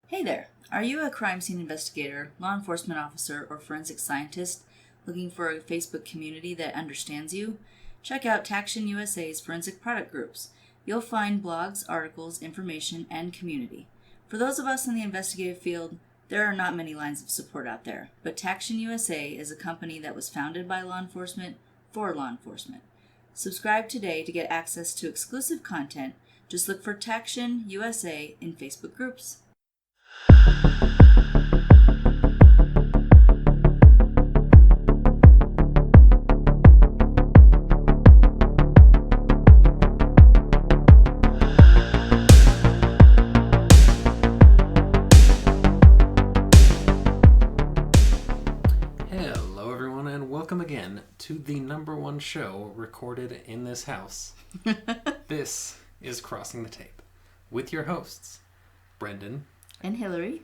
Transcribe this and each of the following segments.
Hey there! Are you a crime scene investigator, law enforcement officer, or forensic scientist looking for a Facebook community that understands you? Check out Taction USA's forensic product groups. You'll find blogs, articles, information, and community. For those of us in the investigative field, there are not many lines of support out there, but Taction USA is a company that was founded by law enforcement for law enforcement. Subscribe today to get access to exclusive content. Just look for Taction USA in Facebook groups. Hello everyone and welcome again to the number one show recorded in this house. This is Crossing the Tape with your hosts, Brendan And Hillary.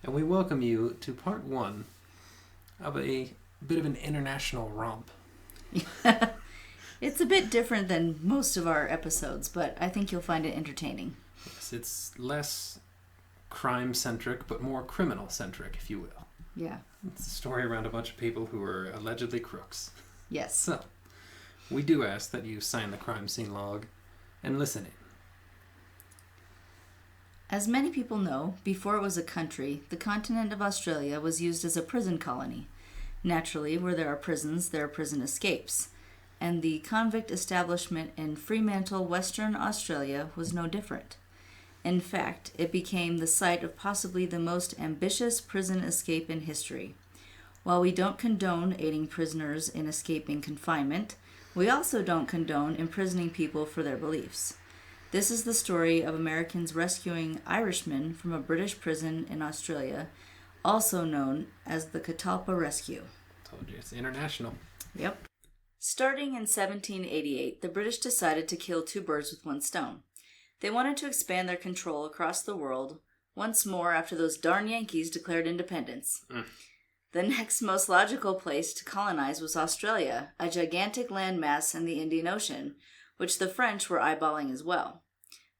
And we welcome you to part one of a bit of an international romp. It's a bit different than most of our episodes, but I think you'll find it entertaining. Yes, it's less crime-centric, but more criminal-centric, if you will. Yeah. It's a story around a bunch of people who are allegedly crooks. Yes. So, we do ask that you sign the crime scene log and listen in. As many people know, before it was a country, the continent of Australia was used as a prison colony. Naturally, where there are prisons, there are prison escapes. And the convict establishment in Fremantle, Western Australia, was no different. In fact, it became the site of possibly the most ambitious prison escape in history. While we don't condone aiding prisoners in escaping confinement, we also don't condone imprisoning people for their beliefs. This is the story of Americans rescuing Irishmen from a British prison in Australia, also known as the Catalpa Rescue. Told you, it's international. Yep. Starting in 1788, the British decided to kill two birds with one stone. They wanted to expand their control across the world once more after those darn Yankees declared independence. The next most logical place to colonize was Australia, a gigantic landmass in the Indian Ocean, which the French were eyeballing as well.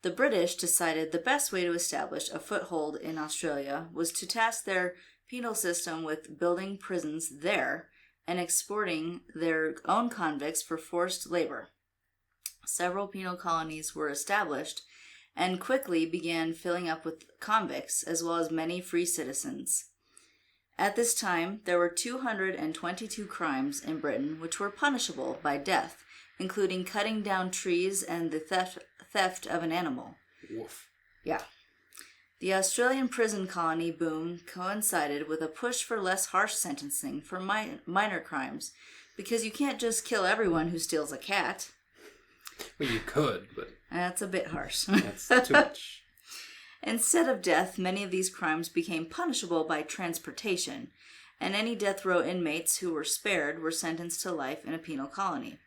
The British decided the best way to establish a foothold in Australia was to task their penal system with building prisons there and exporting their own convicts for forced labor. Several penal colonies were established and quickly began filling up with convicts as well as many free citizens. At this time, there were 222 crimes in Britain which were punishable by death, including cutting down trees and the theft of an animal. Woof. Yeah. The Australian prison colony boom coincided with a push for less harsh sentencing for minor crimes, because you can't just kill everyone who steals a cat. Well, you could, but... That's a bit harsh. That's too much. Instead of death, many of these crimes became punishable by transportation, and any death row inmates who were spared were sentenced to life in a penal colony.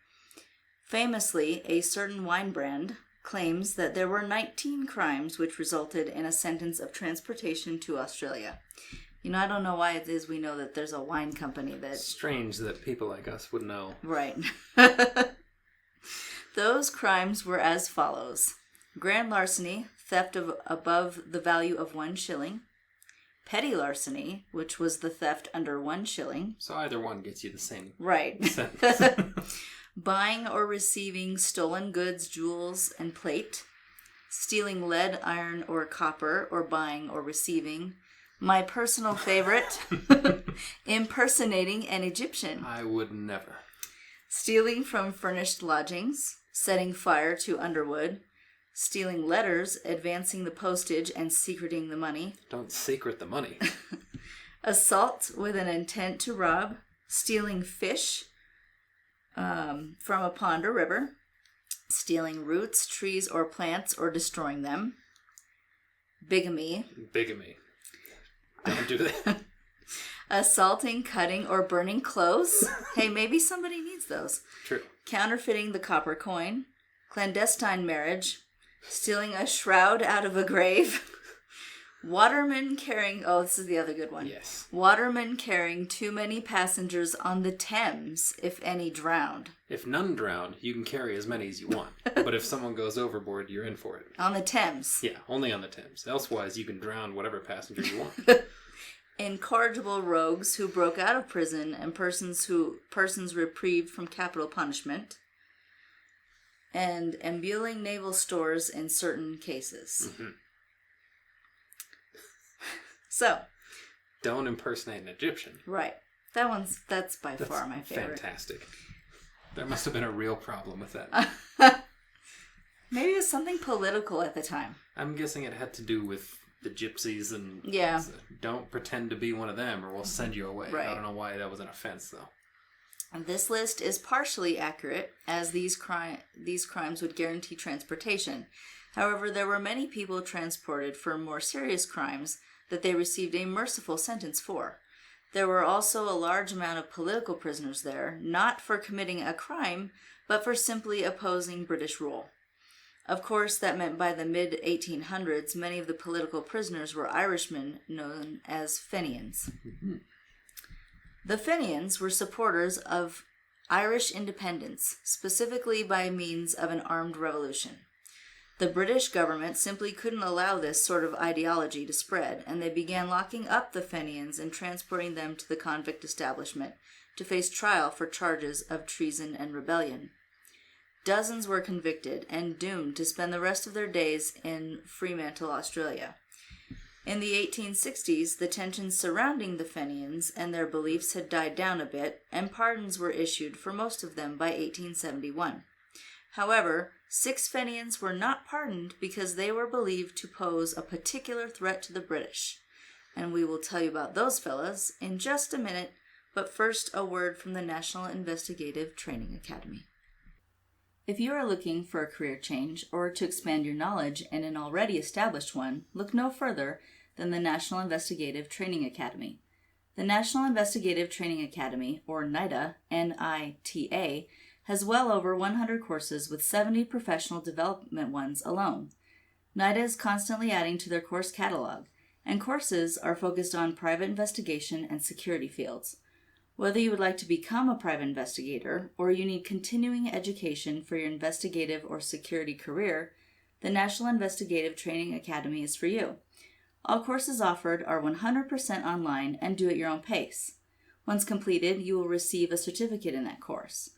Famously, a certain wine brand claims that there were 19 crimes which resulted in a sentence of transportation to Australia. You know, I don't know why it is we know that there's a wine company that... Strange that people like us would know. Right. Those crimes were as follows. Grand larceny, theft of above the value of 1 shilling. Petty larceny, which was the theft under 1 shilling. So either one gets you the same Right. sentence. Buying or receiving stolen goods, jewels, and plate. Stealing lead, iron, or copper, or buying or receiving. My personal favorite, impersonating an Egyptian. I would never. Stealing from furnished lodgings. Setting fire to underwood. Stealing letters, advancing the postage, and secreting the money. Don't secret the money. Assault with an intent to rob. Stealing fish from a pond or river. Stealing roots, trees, or plants, or destroying them. Bigamy. Bigamy. Don't do that. Assaulting, cutting, or burning clothes. Hey, maybe somebody needs those. True. Counterfeiting the copper coin. Clandestine marriage. Stealing a shroud out of a grave. Watermen carrying... Oh, this is the other good one. Yes. Watermen carrying too many passengers on the Thames, if any drowned. If none drown, you can carry as many as you want. But if someone goes overboard, you're in for it. On the Thames. Yeah, only on the Thames. Elsewise, you can drown whatever passenger you want. Incorrigible rogues who broke out of prison and persons reprieved from capital punishment. And embezzling naval stores in certain cases. Mm-hmm. So. Don't impersonate an Egyptian. Right. That's by far my favorite. Fantastic. There must have been a real problem with that. Maybe it was something political at the time. I'm guessing it had to do with the gypsies and... Yeah. Don't pretend to be one of them or we'll send you away. Right. I don't know why that was an offense, though. This list is partially accurate, as these crimes would guarantee transportation. However, there were many people transported for more serious crimes that they received a merciful sentence for. There were also a large amount of political prisoners there, not for committing a crime, but for simply opposing British rule. Of course, that meant by the mid-1800s, many of the political prisoners were Irishmen known as Fenians. Mm-hmm. The Fenians were supporters of Irish independence, specifically by means of an armed revolution. The British government simply couldn't allow this sort of ideology to spread, and they began locking up the Fenians and transporting them to the convict establishment to face trial for charges of treason and rebellion. Dozens were convicted and doomed to spend the rest of their days in Fremantle, Australia. In the 1860s, the tensions surrounding the Fenians and their beliefs had died down a bit, and pardons were issued for most of them by 1871. However, 6 Fenians were not pardoned because they were believed to pose a particular threat to the British. And we will tell you about those fellas in just a minute, but first a word from the National Investigative Training Academy. If you are looking for a career change or to expand your knowledge in an already established one, look no further than the National Investigative Training Academy. The National Investigative Training Academy, or NITA, N-I-T-A, has well over 100 courses with 70 professional development ones alone. NITA is constantly adding to their course catalog, and courses are focused on private investigation and security fields. Whether you would like to become a private investigator or you need continuing education for your investigative or security career, the National Investigative Training Academy is for you. All courses offered are 100% online and do at your own pace. Once completed, you will receive a certificate in that course.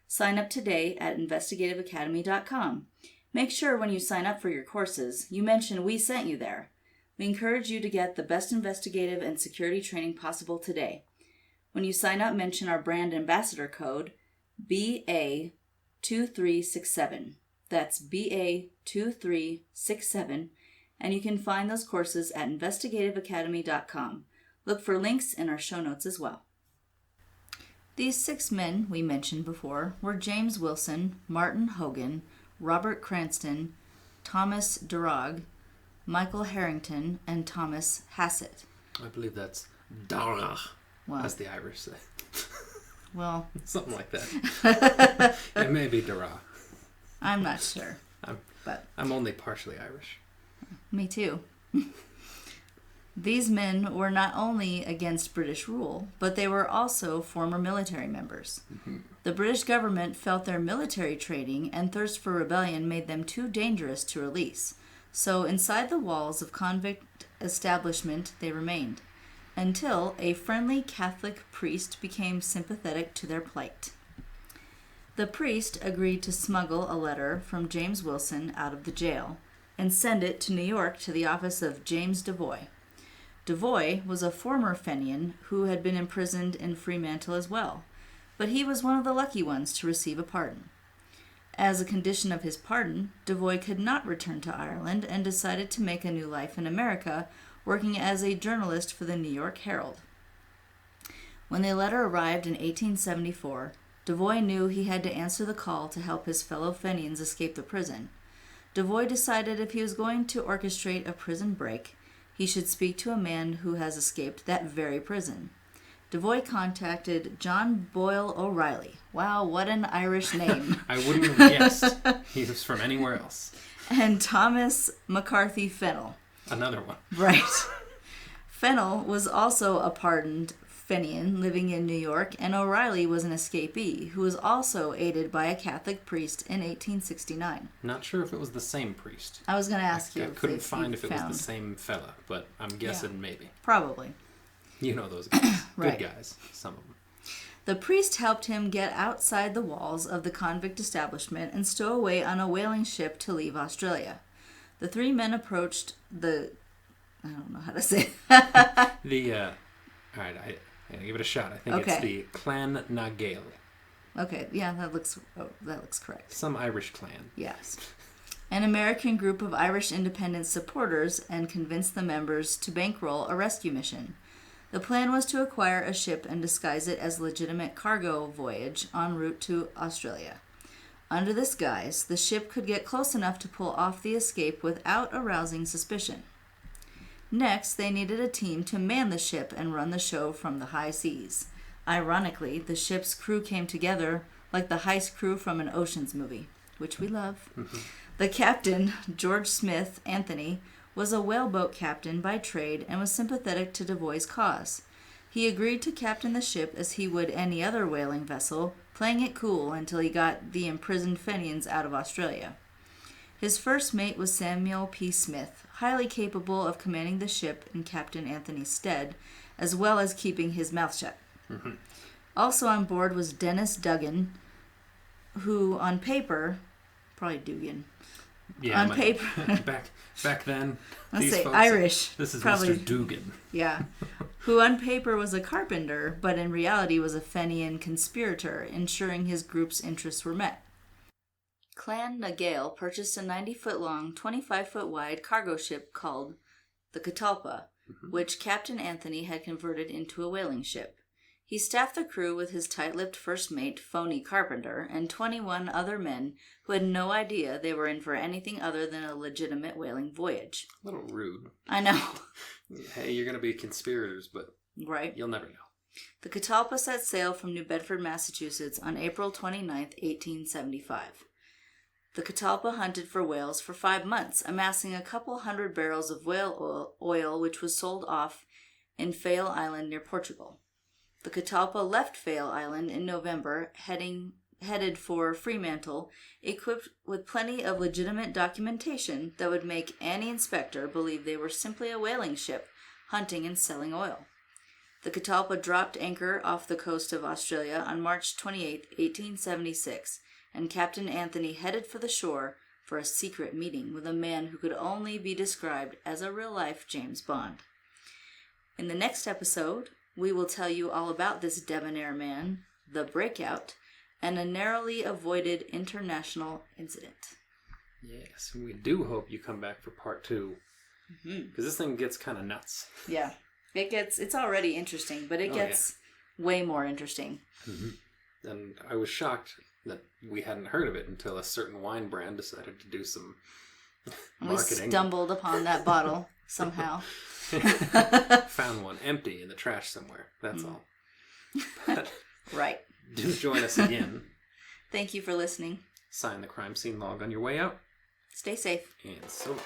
Sign up today at investigativeacademy.com. Make sure when you sign up for your courses, you mention we sent you there. We encourage you to get the best investigative and security training possible today. When you sign up, mention our brand ambassador code, BA2367. That's BA2367, and you can find those courses at investigativeacademy.com. Look for links in our show notes as well. These 6 men we mentioned before were James Wilson, Martin Hogan, Robert Cranston, Thomas Durrag, Michael Harrington, and Thomas Hassett. I believe that's Durrag. Well, as the Irish say. Well, something like that. It may be Durrag. I'm not sure. I'm only partially Irish. Me too. These men were not only against British rule, but they were also former military members. Mm-hmm. The British government felt their military training and thirst for rebellion made them too dangerous to release. So inside the walls of convict establishment they remained, until a friendly Catholic priest became sympathetic to their plight. The priest agreed to smuggle a letter from James Wilson out of the jail and send it to New York to the office of James Devoy. Devoy was a former Fenian who had been imprisoned in Fremantle as well, but he was one of the lucky ones to receive a pardon. As a condition of his pardon, Devoy could not return to Ireland and decided to make a new life in America, working as a journalist for the New York Herald. When the letter arrived in 1874, Devoy knew he had to answer the call to help his fellow Fenians escape the prison. Devoy decided if he was going to orchestrate a prison break, he should speak to a man who has escaped that very prison. Devoy contacted John Boyle O'Reilly. Wow, what an Irish name. I wouldn't have guessed he was from anywhere else. And Thomas McCarthy Fennell. Another one. Right. Fennel was also a pardoned Fenian living in New York, and O'Reilly was an escapee who was also aided by a Catholic priest in 1869. Not sure if it was the same priest. I was going to ask you. I couldn't find if it was the same fella, but I'm guessing maybe. Probably. You know those guys. Right. Good guys, some of them. The priest helped him get outside the walls of the convict establishment and stow away on a whaling ship to leave Australia. The three men approached the... I don't know how to say it. All right, I give it a shot. I think it's the Clan na Gael. Okay, yeah, that looks correct. Some Irish clan. Yes. An American group of Irish independence supporters and convinced the members to bankroll a rescue mission. The plan was to acquire a ship and disguise it as a legitimate cargo voyage en route to Australia. Under this guise, the ship could get close enough to pull off the escape without arousing suspicion. Next, they needed a team to man the ship and run the show from the high seas. Ironically, the ship's crew came together like the heist crew from an Ocean's movie, which we love. Mm-hmm. The captain, George Smith Anthony, was a whaleboat captain by trade and was sympathetic to Devoy's cause. He agreed to captain the ship as he would any other whaling vessel, playing it cool until he got the imprisoned Fenians out of Australia. His first mate was Samuel P. Smith, highly capable of commanding the ship in Captain Anthony's stead, as well as keeping his mouth shut. Mm-hmm. Also on board was Dennis Duggan, who on paper, probably Dugan, yeah, on paper, back then, let's say folks, Irish. This is probably, Mr. Dugan. Yeah, who on paper was a carpenter, but in reality was a Fenian conspirator, ensuring his group's interests were met. Clan na Gael purchased a 90-foot-long, 25-foot-wide cargo ship called the Catalpa, which Captain Anthony had converted into a whaling ship. He staffed the crew with his tight-lipped first mate, Phony Carpenter, and 21 other men who had no idea they were in for anything other than a legitimate whaling voyage. A little rude. I know. Hey, you're going to be conspirators, but right. You'll never know. The Catalpa set sail from New Bedford, Massachusetts on April 29, 1875. The Catalpa hunted for whales for 5 months, amassing a couple hundred barrels of whale oil which was sold off in Faial Island near Portugal. The Catalpa left Faial Island in November, headed for Fremantle, equipped with plenty of legitimate documentation that would make any inspector believe they were simply a whaling ship hunting and selling oil. The Catalpa dropped anchor off the coast of Australia on March 28, 1876, and Captain Anthony headed for the shore for a secret meeting with a man who could only be described as a real-life James Bond. In the next episode, we will tell you all about this debonair man, the breakout, and a narrowly avoided international incident. Yes, we do hope you come back for part 2. Because this thing gets kind of nuts. Yeah. It's already interesting, but it gets way more interesting. Mm-hmm. And I was shocked that we hadn't heard of it until a certain wine brand decided to do some marketing. We stumbled upon that bottle somehow. Found one empty in the trash somewhere. That's all. But right. Do join us again. Thank you for listening. Sign the crime scene log on your way out. Stay safe. And so.